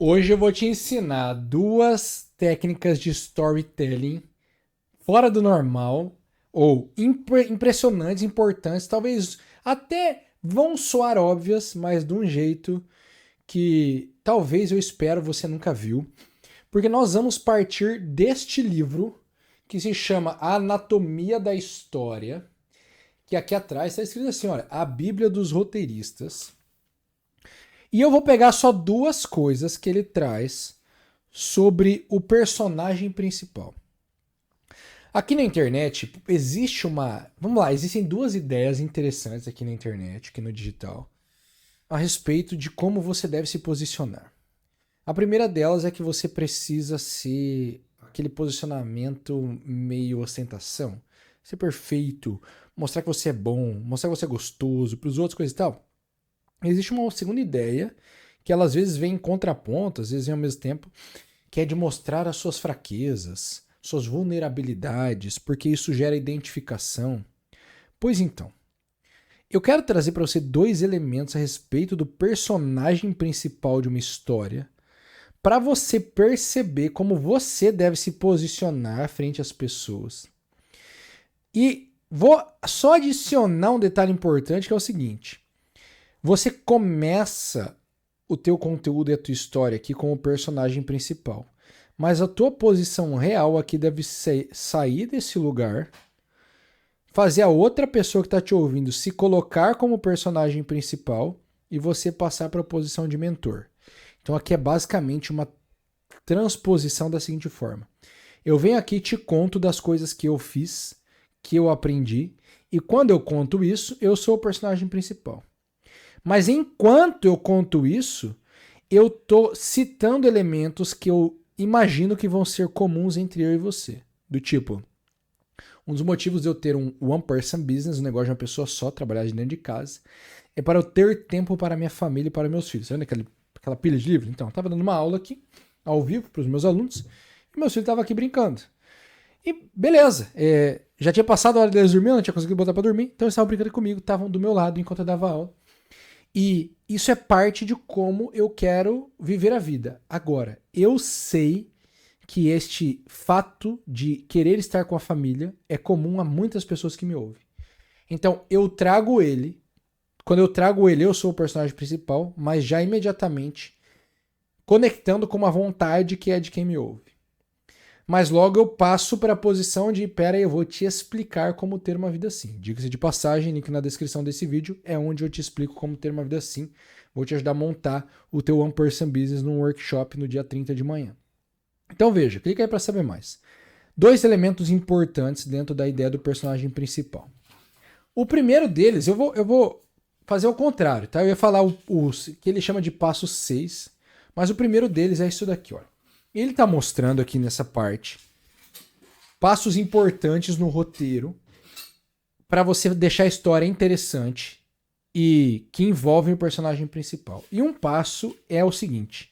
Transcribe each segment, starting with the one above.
Hoje eu vou te ensinar duas técnicas de storytelling fora do normal ou impressionantes, importantes, talvez até vão soar óbvias, mas de um jeito que talvez eu espero você nunca viu, porque nós vamos partir deste livro que se chama A Anatomia da História, que aqui atrás está escrito assim, olha, a Bíblia dos Roteiristas. E eu vou pegar só duas coisas que ele traz sobre o personagem principal. Aqui na internet existe uma. Vamos lá, existem duas ideias interessantes aqui na internet, aqui no digital, a respeito de como você deve se posicionar. A primeira delas é que você precisa ser aquele posicionamento meio ostentação, ser perfeito, mostrar que você é bom, mostrar que você é gostoso para os outros, coisa e tal. Existe uma segunda ideia, que ela às vezes vem em contraponto, às vezes vem ao mesmo tempo, que é de mostrar as suas fraquezas, suas vulnerabilidades, porque isso gera identificação. Pois então, eu quero trazer para você dois elementos a respeito do personagem principal de uma história, para você perceber como você deve se posicionar frente às pessoas. E vou só adicionar um detalhe importante, que é o seguinte. Você começa o teu conteúdo e a tua história aqui com o personagem principal. Mas a tua posição real aqui deve ser sair desse lugar, fazer a outra pessoa que está te ouvindo se colocar como personagem principal e você passar para a posição de mentor. Então aqui é basicamente uma transposição da seguinte forma. Eu venho aqui e te conto das coisas que eu fiz, que eu aprendi, e quando eu conto isso, eu sou o personagem principal. Mas enquanto eu conto isso, eu estou citando elementos que eu imagino que vão ser comuns entre eu e você. Do tipo, um dos motivos de eu ter um one-person business, um negócio de uma pessoa só, trabalhar de dentro de casa, é para eu ter tempo para minha família e para meus filhos. Sabe aquela pilha de livro? Então, eu estava dando uma aula aqui, ao vivo, para os meus alunos, e meus filhos estavam aqui brincando. E beleza, já tinha passado a hora deles dormir, eu não tinha conseguido botar para dormir, então eles estavam brincando comigo, estavam do meu lado enquanto eu dava aula. E isso é parte de como eu quero viver a vida. Agora, eu sei que este fato de querer estar com a família é comum a muitas pessoas que me ouvem. Então, eu trago ele. Quando eu trago ele, eu sou o personagem principal, mas já imediatamente conectando com uma vontade que é de quem me ouve. Mas logo eu passo para a posição de, pera aí, eu vou te explicar como ter uma vida assim. Diga-se de passagem, link na descrição desse vídeo é onde eu te explico como ter uma vida assim. Vou te ajudar a montar o teu One Person Business num workshop no dia 30 de manhã. Então veja, clica aí para saber mais. Dois elementos importantes dentro da ideia do personagem principal. O primeiro deles, eu vou fazer o contrário, tá? Eu ia falar o que ele chama de passo 6, mas o primeiro deles é isso daqui, olha. Ele está mostrando aqui nessa parte passos importantes no roteiro para você deixar a história interessante e que envolvem o personagem principal. E um passo é o seguinte: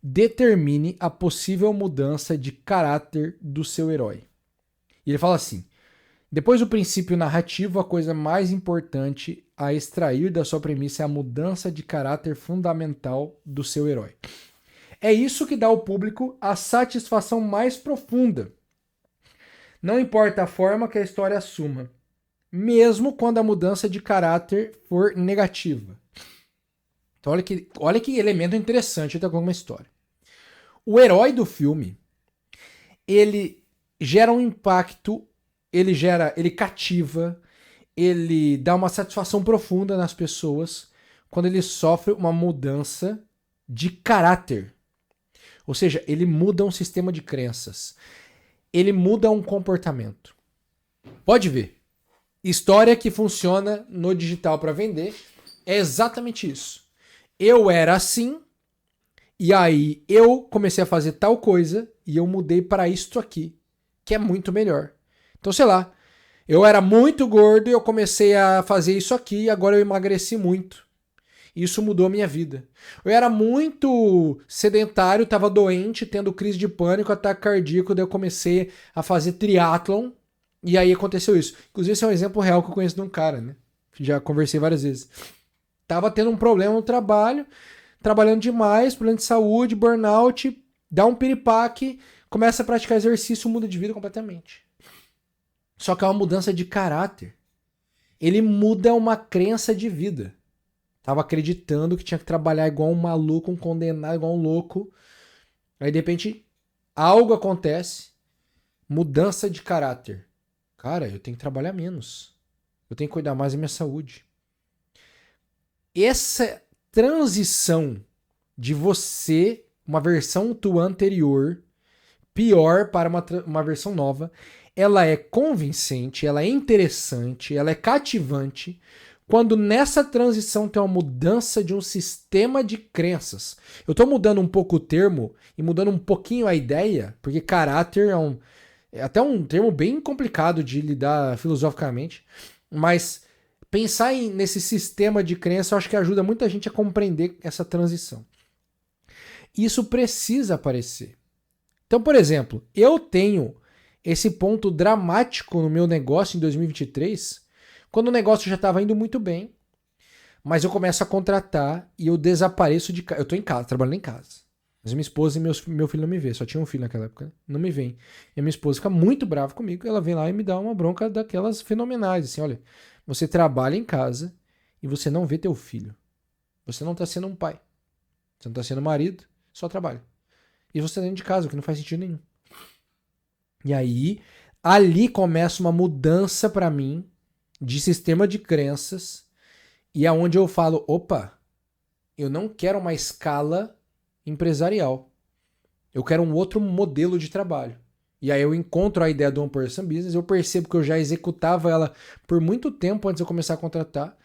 determine a possível mudança de caráter do seu herói. E ele fala assim: depois do princípio narrativo, a coisa mais importante a extrair da sua premissa é a mudança de caráter fundamental do seu herói. É isso que dá ao público a satisfação mais profunda. Não importa a forma que a história assuma, mesmo quando a mudança de caráter for negativa. Então olha que elemento interessante da alguma história. O herói do filme, ele gera um impacto, ele cativa, ele dá uma satisfação profunda nas pessoas quando ele sofre uma mudança de caráter. Ou seja, ele muda um sistema de crenças. Ele muda um comportamento. Pode ver. História que funciona no digital para vender é exatamente isso. Eu era assim, e aí eu comecei a fazer tal coisa e eu mudei para isto aqui, que é muito melhor. Então, sei lá, eu era muito gordo e eu comecei a fazer isso aqui e agora eu emagreci muito. Isso mudou a minha vida. Eu era muito sedentário, estava doente, tendo crise de pânico, ataque cardíaco, daí eu comecei a fazer triatlon e aí aconteceu isso. Inclusive esse é um exemplo real que eu conheço de um cara, né? Já conversei várias vezes. Tava tendo um problema no trabalho, trabalhando demais, problema de saúde, burnout, dá um piripaque, começa a praticar exercício, muda de vida completamente. Só que é uma mudança de caráter. Ele muda uma crença de vida. Tava acreditando que tinha que trabalhar igual um maluco, um condenado, igual um louco. Aí, de repente, algo acontece, mudança de caráter. Cara, eu tenho que trabalhar menos. Eu tenho que cuidar mais da minha saúde. Essa transição de você, uma versão tua anterior, pior para uma versão nova, ela é convincente, ela é interessante, ela é cativante, quando nessa transição tem uma mudança de um sistema de crenças. Eu estou mudando um pouco o termo e mudando um pouquinho a ideia, porque caráter é até um termo bem complicado de lidar filosoficamente, mas pensar nesse sistema de crença eu acho que ajuda muita gente a compreender essa transição. Isso precisa aparecer. Então, por exemplo, eu tenho esse ponto dramático no meu negócio em 2023, quando o negócio já estava indo muito bem, mas eu começo a contratar e eu desapareço de casa. Eu estou em casa, trabalhando em casa. Mas minha esposa e meu filho não me vê. Só tinha um filho naquela época. Não me vem. E a minha esposa fica muito brava comigo. Ela vem lá e me dá uma bronca daquelas fenomenais. Assim, olha, você trabalha em casa e você não vê teu filho. Você não está sendo um pai. Você não está sendo marido, só trabalha. E você está dentro de casa, o que não faz sentido nenhum. E aí, ali começa uma mudança para mim de sistema de crenças e é onde eu falo, opa, eu não quero uma escala empresarial. Eu quero um outro modelo de trabalho. E aí eu encontro a ideia do One Person Business, eu percebo que eu já executava ela por muito tempo antes de eu começar a contratar.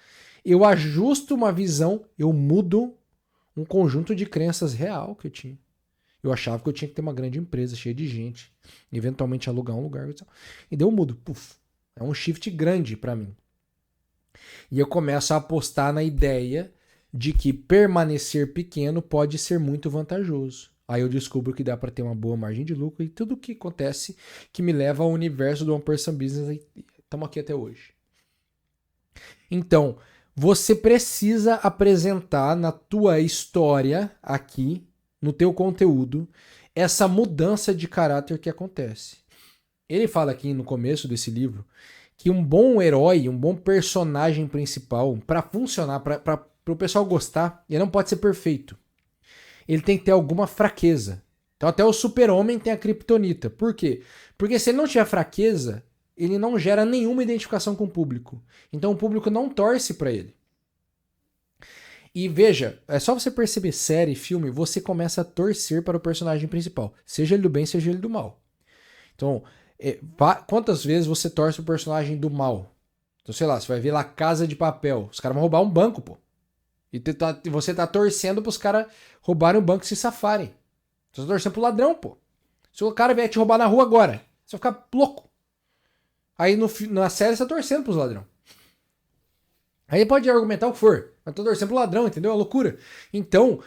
Eu ajusto uma visão, eu mudo um conjunto de crenças real que eu tinha. Eu achava que eu tinha que ter uma grande empresa cheia de gente, eventualmente alugar um lugar. E daí eu mudo. Puf, é um shift grande para mim. E eu começo a apostar na ideia de que permanecer pequeno pode ser muito vantajoso. Aí eu descubro que dá para ter uma boa margem de lucro e tudo o que acontece que me leva ao universo do One Person Business e estamos aqui até hoje. Então, você precisa apresentar na tua história aqui, no teu conteúdo, essa mudança de caráter que acontece. Ele fala aqui no começo desse livro que um bom herói, um bom personagem principal, para funcionar, para o pessoal gostar, ele não pode ser perfeito. Ele tem que ter alguma fraqueza. Então até o super-homem tem a kryptonita. Por quê? Porque se ele não tiver fraqueza, ele não gera nenhuma identificação com o público. Então o público não torce para ele. E veja, é só você perceber série, filme, você começa a torcer para o personagem principal. Seja ele do bem, seja ele do mal. Então, quantas vezes você torce pro personagem do mal? Então, sei lá, você vai ver lá Casa de Papel. Os caras vão roubar um banco, pô. E você tá torcendo pros caras roubarem o banco e se safarem. Você tá torcendo pro ladrão, pô. Se o cara vier te roubar na rua agora, você vai ficar louco. Aí na série você tá torcendo pros ladrão. Aí pode argumentar o que for, mas tô torcendo pro ladrão, entendeu? É loucura. Então,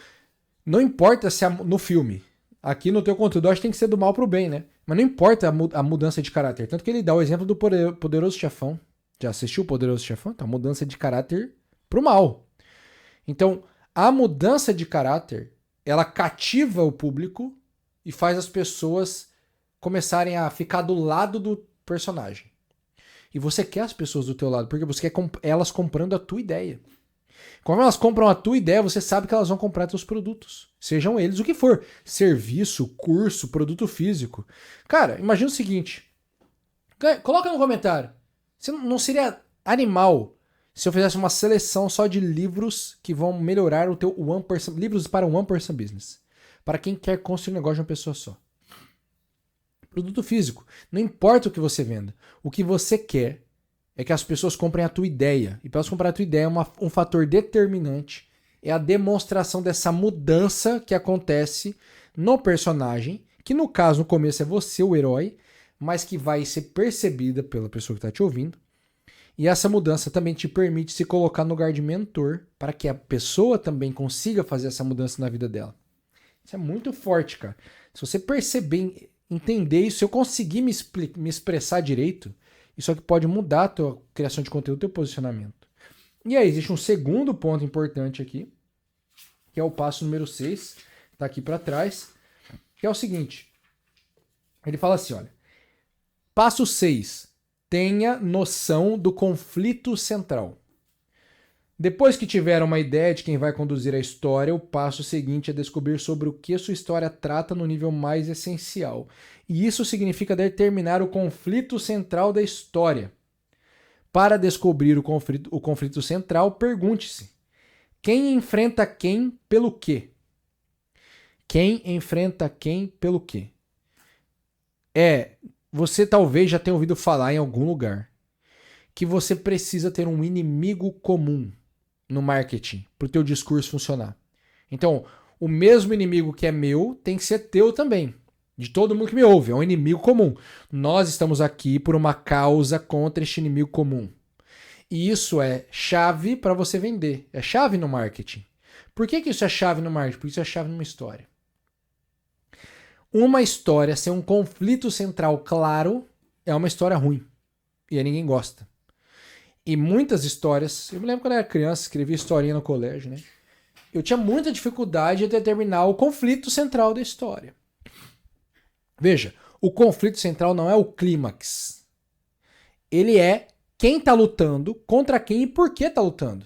não importa se no filme, aqui no teu conteúdo, acho que tem que ser do mal pro bem, né? Mas não importa a mudança de caráter. Tanto que ele dá o exemplo do Poderoso Chefão. Já assistiu o Poderoso Chefão? Então, mudança de caráter pro mal. Então, a mudança de caráter, ela cativa o público e faz as pessoas começarem a ficar do lado do personagem. E você quer as pessoas do teu lado, porque você quer elas comprando a tua ideia. Como elas compram a tua ideia, você sabe que elas vão comprar teus produtos. Sejam eles o que for. Serviço, curso, produto físico. Cara, imagina o seguinte. Coloca no comentário. Não seria animal se eu fizesse uma seleção só de livros que vão melhorar o teu livros para o One Person Business. Para quem quer construir um negócio de uma pessoa só. Produto físico. Não importa o que você venda. O que você quer é que as pessoas comprem a tua ideia. E para elas comprarem a tua ideia, um fator determinante é a demonstração dessa mudança que acontece no personagem, que no caso, no começo, é você o herói, mas que vai ser percebida pela pessoa que está te ouvindo. E essa mudança também te permite se colocar no lugar de mentor, para que a pessoa também consiga fazer essa mudança na vida dela. Isso é muito forte, cara. Se você perceber, entender isso, se eu conseguir me expressar direito, isso aqui pode mudar a tua criação de conteúdo, teu posicionamento. E aí, existe um segundo ponto importante aqui, que é o passo número 6, tá aqui para trás, que é o seguinte. Ele fala assim, olha. Passo 6. Tenha noção do conflito central. Depois que tiver uma ideia de quem vai conduzir a história, o passo seguinte é descobrir sobre o que sua história trata no nível mais essencial. E isso significa determinar o conflito central da história. Para descobrir o conflito central, pergunte-se: quem enfrenta quem pelo quê? Quem enfrenta quem pelo quê? Você talvez já tenha ouvido falar em algum lugar que você precisa ter um inimigo comum no marketing para o teu discurso funcionar. Então, o mesmo inimigo que é meu tem que ser teu também. De todo mundo que me ouve. É um inimigo comum. Nós estamos aqui por uma causa contra este inimigo comum. E isso é chave para você vender. É chave no marketing. Por que isso é chave no marketing? Porque isso é chave numa história. Uma história sem um conflito central claro é uma história ruim. E aí ninguém gosta. E muitas histórias... Eu me lembro quando eu era criança, escrevia historinha no colégio, né? Eu tinha muita dificuldade de determinar o conflito central da história. Veja, o conflito central não é o clímax. Ele é quem está lutando, contra quem e por que está lutando.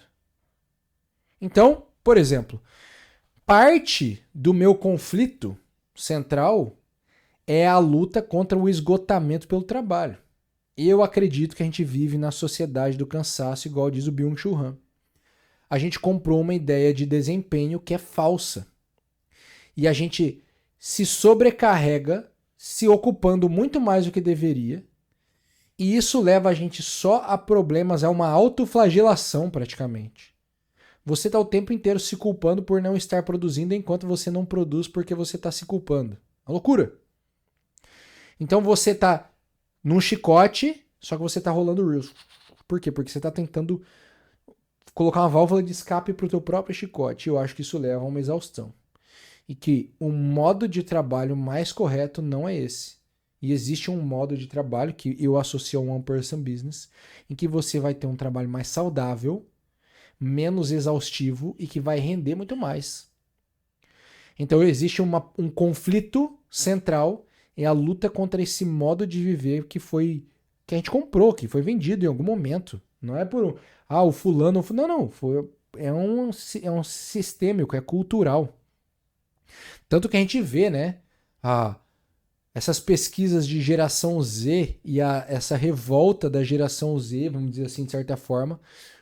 Então, por exemplo, parte do meu conflito central é a luta contra o esgotamento pelo trabalho. Eu acredito que a gente vive na sociedade do cansaço, igual diz o Byung-Chul Han. A gente comprou uma ideia de desempenho que é falsa. E a gente se sobrecarrega, se ocupando muito mais do que deveria. E isso leva a gente só a problemas, é uma autoflagelação praticamente. Você está o tempo inteiro se culpando por não estar produzindo enquanto você não produz porque você está se culpando. É uma loucura. Então você está num chicote, só que você está rolando reels. Por quê? Porque você está tentando colocar uma válvula de escape para o teu próprio chicote. Eu acho que isso leva a uma exaustão. E que o modo de trabalho mais correto não é esse. E existe um modo de trabalho que eu associo a um one-person business, em que você vai ter um trabalho mais saudável, menos exaustivo e que vai render muito mais. Então existe um conflito central, é a luta contra esse modo de viver que a gente comprou, que foi vendido em algum momento. Não é por o fulano. Não. É um sistêmico, é cultural. Tanto que a gente vê, né? Essas pesquisas de geração Z e essa revolta da geração Z, vamos dizer assim, de certa forma,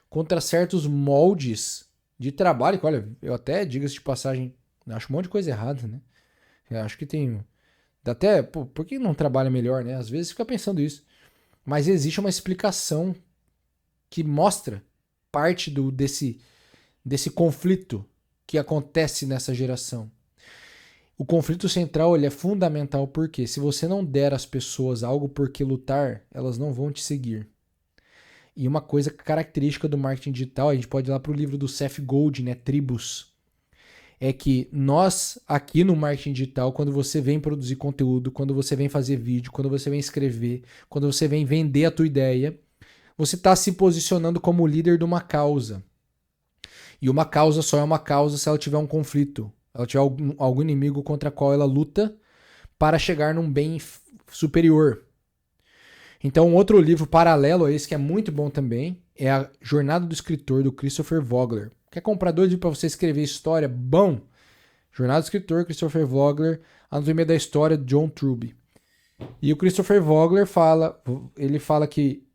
contra certos moldes de trabalho, que, olha, eu até, diga-se de passagem, acho um monte de coisa errada, né? Eu acho que tem... Até, por que não trabalha melhor, né? Às vezes fica pensando isso. Mas existe uma explicação que mostra parte desse conflito que acontece nessa geração. O conflito central ele é fundamental porque se você não der às pessoas algo por que lutar, elas não vão te seguir. E uma coisa característica do marketing digital, a gente pode ir lá para o livro do Seth Godin, né, Tribos, é que nós aqui no marketing digital, quando você vem produzir conteúdo, quando você vem fazer vídeo, quando você vem escrever, quando você vem vender a tua ideia, você está se posicionando como líder de uma causa. E uma causa só é uma causa se ela tiver um conflito. Ela tiver algum inimigo contra o qual ela luta para chegar num bem superior. Então, um outro livro paralelo a esse, que é muito bom também, é A Jornada do Escritor, do Christopher Vogler. Quer comprar dois livros para você escrever história? Bom! Jornada do Escritor, Christopher Vogler, Anatomia da História, John Truby. E o Christopher Vogler fala que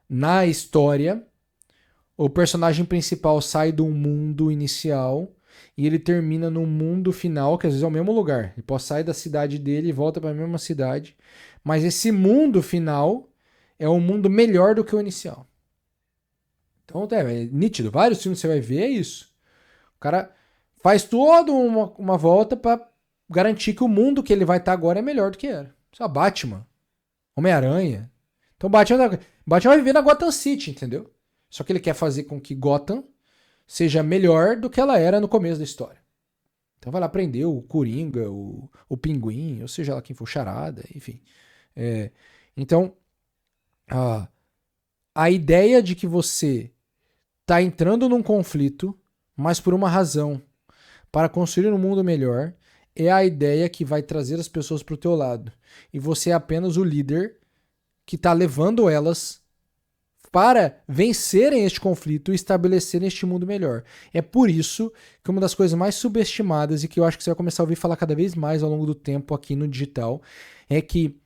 na história, o personagem principal sai do mundo inicial e ele termina num mundo final, que às vezes é o mesmo lugar. Ele pode sair da cidade dele e volta para a mesma cidade. Mas esse mundo final é um mundo melhor do que o inicial. Então é nítido. Vários filmes você vai ver, é isso. O cara faz toda uma volta para garantir que o mundo que ele vai estar agora é melhor do que era. Só Batman, Homem-Aranha. Então Batman vai viver na Gotham City, entendeu? Só que ele quer fazer com que Gotham seja melhor do que ela era no começo da história. Então vai lá prender o Coringa, o Pinguim, ou seja lá quem for, Charada, enfim. Então, a ideia de que você está entrando num conflito, mas por uma razão. para construir um mundo melhor é a ideia que vai trazer as pessoas para o teu lado. E você é apenas o líder que está levando elas para vencerem este conflito e estabelecerem este mundo melhor. É por isso que uma das coisas mais subestimadas e que eu acho que você vai começar a ouvir falar cada vez mais ao longo do tempo aqui no digital é que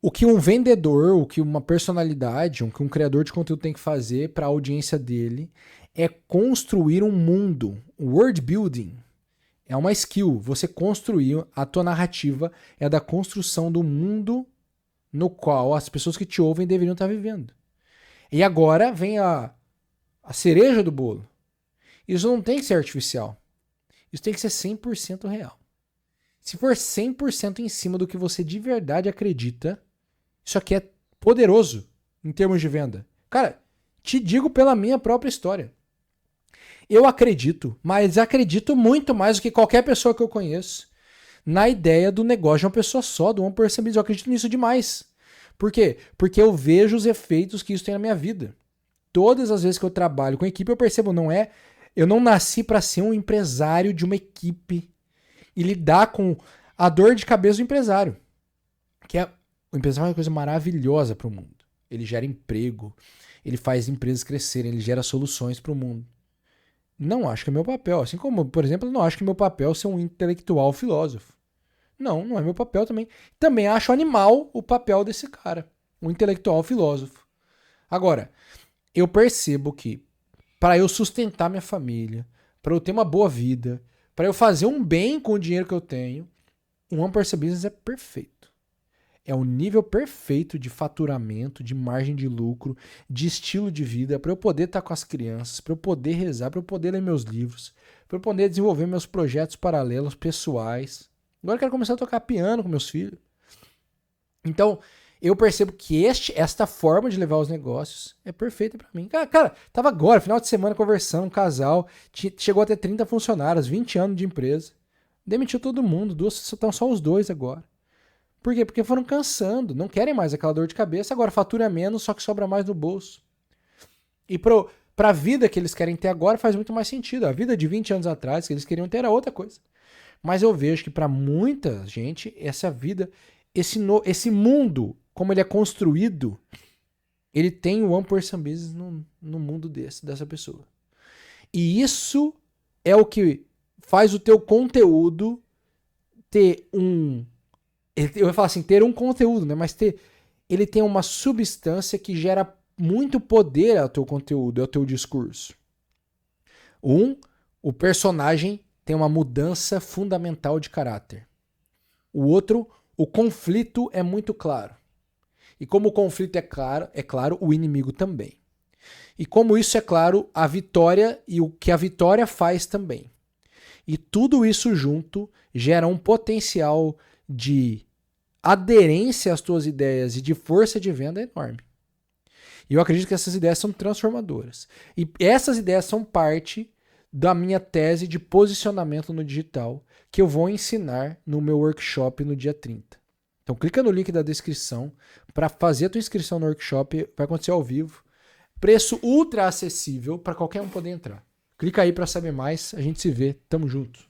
o que um vendedor, o que uma personalidade, o que um criador de conteúdo tem que fazer para a audiência dele é construir um mundo, world building. É uma skill, você construir, a tua narrativa é a da construção do mundo no qual as pessoas que te ouvem deveriam estar vivendo. E agora vem a cereja do bolo. Isso não tem que ser artificial. Isso tem que ser 100% real. Se for 100% em cima do que você de verdade acredita, isso aqui é poderoso em termos de venda. Cara, te digo pela minha própria história. Eu acredito, mas acredito muito mais do que qualquer pessoa que eu conheço, na ideia do negócio de uma pessoa só, do one person business. Eu acredito nisso demais. Por quê? Porque eu vejo os efeitos que isso tem na minha vida. Todas as vezes que eu trabalho com equipe, eu percebo, eu não nasci para ser um empresário de uma equipe e lidar com a dor de cabeça do empresário. O empresário é uma coisa maravilhosa para o mundo. Ele gera emprego, ele faz empresas crescerem, ele gera soluções para o mundo. Não acho que é meu papel. Assim como, por exemplo, eu não acho que é meu papel ser um intelectual filósofo. Não é meu papel também. Também acho animal o papel desse cara, um intelectual filósofo. Agora, eu percebo que para eu sustentar minha família, para eu ter uma boa vida, para eu fazer um bem com o dinheiro que eu tenho, um one person business é perfeito. É o nível perfeito de faturamento, de margem de lucro, de estilo de vida, para eu poder estar com as crianças, para eu poder rezar, para eu poder ler meus livros, para eu poder desenvolver meus projetos paralelos, pessoais. Agora eu quero começar a tocar piano com meus filhos. Então, eu percebo que esta forma de levar os negócios é perfeita para mim. Cara, tava agora, final de semana, conversando, um casal, chegou a ter 30 funcionários, 20 anos de empresa. Demitiu todo mundo, estão só os dois agora. Por quê? Porque foram cansando, não querem mais aquela dor de cabeça, agora fatura menos, só que sobra mais no bolso. E pra vida que eles querem ter agora faz muito mais sentido. A vida de 20 anos atrás, que eles queriam ter, era outra coisa. Mas eu vejo que para muita gente, essa vida, esse mundo, como ele é construído, ele tem o one person business no mundo dessa pessoa. E isso é o que faz o teu conteúdo ter eu vou falar assim, ter um conteúdo, né? Mas ele tem uma substância que gera muito poder ao teu conteúdo, ao teu discurso. O personagem tem uma mudança fundamental de caráter. O outro, o conflito é muito claro. E como o conflito é claro, o inimigo também. E como isso é claro, a vitória e o que a vitória faz também. E tudo isso junto gera um potencial de aderência às tuas ideias e de força de venda enorme. E eu acredito que essas ideias são transformadoras. E essas ideias são parte da minha tese de posicionamento no digital, que eu vou ensinar no meu workshop no dia 30. Então clica no link da descrição para fazer a tua inscrição no workshop, vai acontecer ao vivo. Preço ultra acessível para qualquer um poder entrar. Clica aí para saber mais, a gente se vê, tamo junto.